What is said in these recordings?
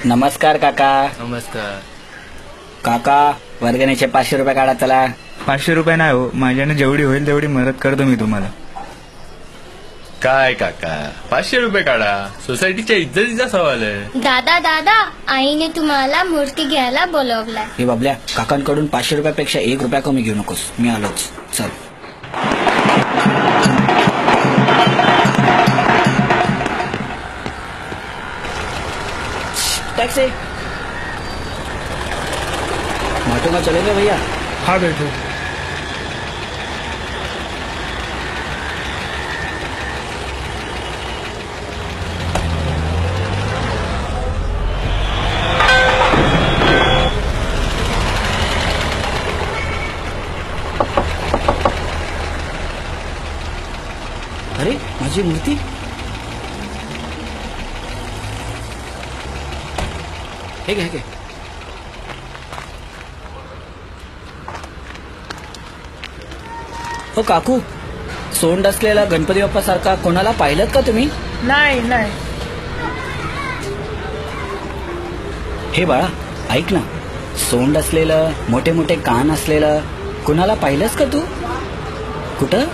नमस्कार काका. नमस्कार काका वर्गणीचे 500 रुपये काढा चला. 500 रुपये नाही हो, माझ्याने जेवढी होईल तेवढी मदत करतो मी तुम्हाला. काय काका 500 रुपये काढा, सोसायटीच्या इज्जतीचा सवाल आहे. दादा दादा आईने तुम्हाला मूर्ती घ्यायला बोलवलाय. हे बाबल्या, काकांकडून 500 रुपयापेक्षा 1 रुपया कमी घेऊ नकोस. मी आलोच. चल. टैक्सी ऑटो में चलेंगे भैया? हा बैठो. अरे माझी मूर्ती. हे घे, हे घे. हो काकू, सोंड असलेला गणपती बाप्पा सारखा कोणाला पाहिलं का तुम्ही? नाही नाही. हे बाळा ऐक ना, सोंड असलेलं मोठे मोठे कान असलेलं कुणाला पाहिलंस का तू? कुठं?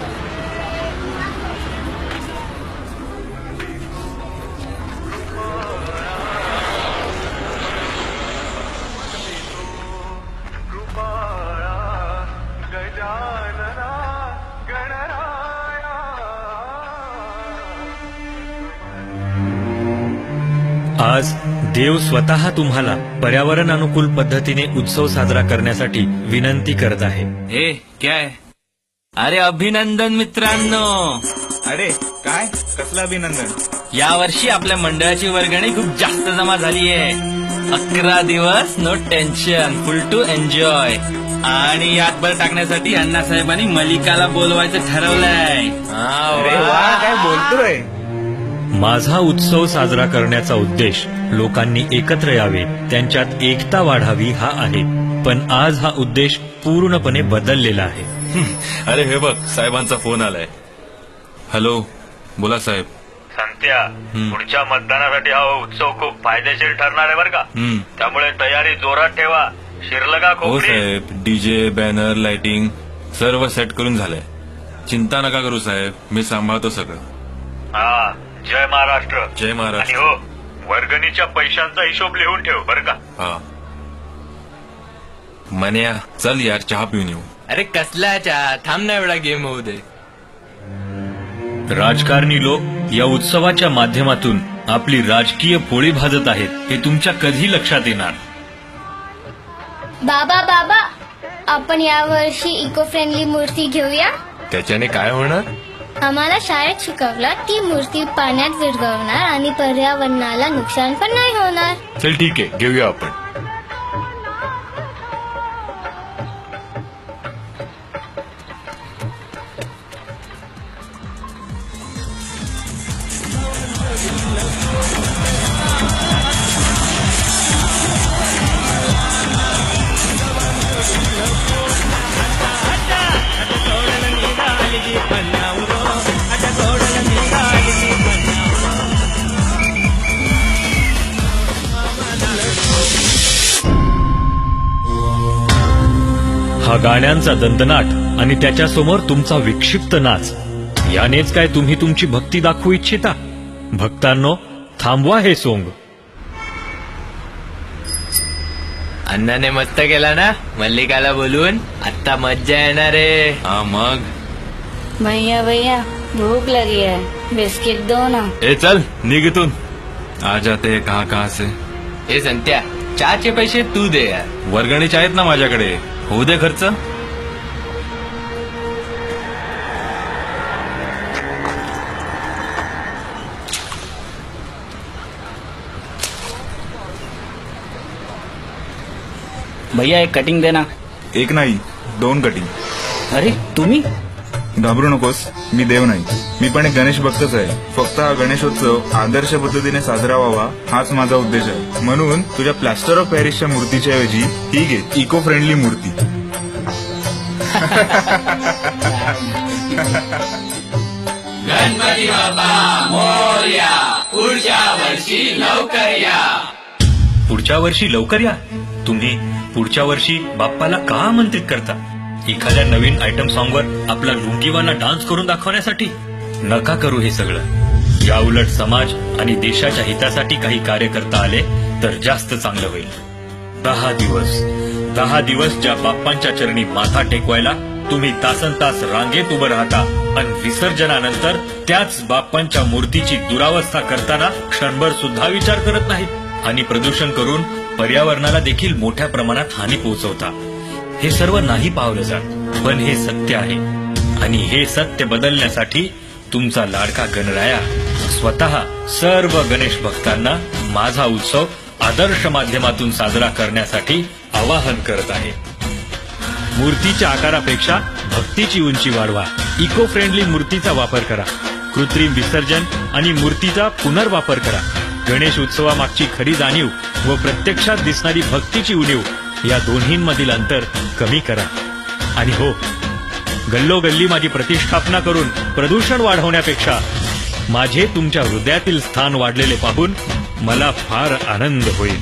आज देव स्वतः तुम्हाला पर्यावरण अनुकूल पद्धतीने उत्सव साजरा करण्यासाठी विनंती करत आहे. हे काय? अरे अभिनंदन मित्रांनो. अरे काय, कसलं अभिनंदन? यावर्षी आपल्या मंडळाची वर्गणी खूप जास्त जमा झाली आहे. 11 दिवस no tension, full to enjoy. आणि यात भर टाकण्यासाठी अण्णासाहेबांनी मलिकाला बोलवायचं ठरवलंय. अरे वा, काय बोलतोय? माझा उत्सव साजरा करण्याचा उद्देश लोकांनी एकत्र यावे, त्यांच्यात एकता वाढावी हा आहे. पण आज हा उद्देश पूर्णपणे बदललेला आहे. अरे हे बघ, साहेबांचा फोन आलाय. हॅलो, बोला साहेब. संत्या, पुढच्या मतदानासाठी हा उत्सव खूप फायदेशीर ठरणार आहे बरं का. त्यामुळे तयारी जोरात ठेवा. शिरलगा हो साहेब, डीजे, बॅनर, लाइटिंग सर्व सेट करून झालंय. चिंता नका करू साहेब, मी सांभाळतो सगळं. हा, जय महाराष्ट्र. जय महाराष्ट्र. हो, वर्गणीच्या पैशांचा हिशोब लिहून ठेव बरं का. हा मन्या, चल यार चहा पिऊन येऊ. अरे कसला चहा, थांब ना, एवढा गेम होऊ दे. राजकारणी लोक या उत्सवाच्या माध्यमातून आपली राजकीय पोळी भाजत आहेत, हे तुमच्या कधी लक्षात येणार? बाबा बाबा आपण यावर्षी इको फ्रेंडली मूर्ती घेऊया. त्याच्याने काय होणार? आम्हाला शाळेत शिकवलं ती मूर्ती पाण्यात विरघळणार आणि पर्यावरणाला नुकसान पण नाही होणार. चल ठीक आहे, घेऊया आपण. हा गाण्यांचा दंदनाट आणि त्याच्यासमोर तुमचा विक्षिप्त नाच, यानेच काय तुम्ही तुमची भक्ती दाखवू इच्छिता? भक्तांनो, थांबवा हे सोंग. अण्णाने मस्त केला ना मल्लिकाला बोलून. आता मज्जा येणार आहे. हा मग. भैया भैया भूख लगी है, बिस्किट दो ना. ए चल निघ इथून. आ जाते हैं कहाँ से. हे संत्या, चहाचे पैसे तू दे यार. वर्गणीचे आहेत ना माझ्याकडे, होऊ दे खर्च. भैया एक कटिंग दे ना. एक नाही, 2 कटिंग. अरे तुम्ही? घाबरू नकोस, मी देव नाही, मी पण एक गणेश भक्तच आहे. फक्त हा गणेशोत्सव आदर्श पद्धतीने साजरा व्हावा हाच माझा उद्देश आहे. म्हणून तुझ्या प्लॅस्टर ऑफ पॅरिसच्या मूर्तीच्या ऐवजी ही घे, इको फ्रेंडली मूर्ती. गणपती बाप्पा मोरया, पुढच्या वर्षी लवकर या. पुढच्या वर्षी लवकर या. तुम्ही पुढच्या वर्षी बाप्पाला का आमंत्रित करता? एखाद्या नवीन आयटम सॉन्गवर आपला लुंगीवाला डान्स करून दाखवण्यासाठी? नका करू हे सगळं. या उलट समाज आणि देशाच्या हितासाठी काही कार्य करता आले तर जास्त चांगलं होईल. 10 दिवस ज्या बाप्पांच्या चरणी माथा टेकवायला तुम्ही तासनतास रांगेत उभं राहता आणि विसर्जनानंतर त्याच बाप्पांच्या मूर्तीची दुरावस्था करताना क्षणभर सुद्धा विचार करत नाहीत आणि प्रदूषण करून पर्यावरणाला देखील मोठ्या प्रमाणात हानी पोहोचवता. हे सर्व नाही पावलं जात, पण हे सत्य आहे. आणि हे सत्य बदलण्यासाठी तुमचा लाडका गणराया स्वतः सर्व गणेश भक्तांना माझा उत्सव आदर्श माध्यमातून साजरा करण्यासाठी आवाहन करत आहे. मूर्तीच्या आकारापेक्षा भक्तीची उंची वाढवा. इको फ्रेंडली मूर्तीचा वापर करा. कृत्रिम विसर्जन आणि मूर्तीचा पुनर्वापर करा. गणेश उत्सवामागची खरी जाणीव व प्रत्यक्षात दिसणारी भक्तीची उणीव या दोन्हींमधील अंतर कमी करा. आणि हो, गल्लोगल्ली माझी प्रतिष्ठापना करून प्रदूषण वाढवण्यापेक्षा माझे तुमच्या हृदयातील स्थान वाढलेले पाहून मला फार आनंद होईल.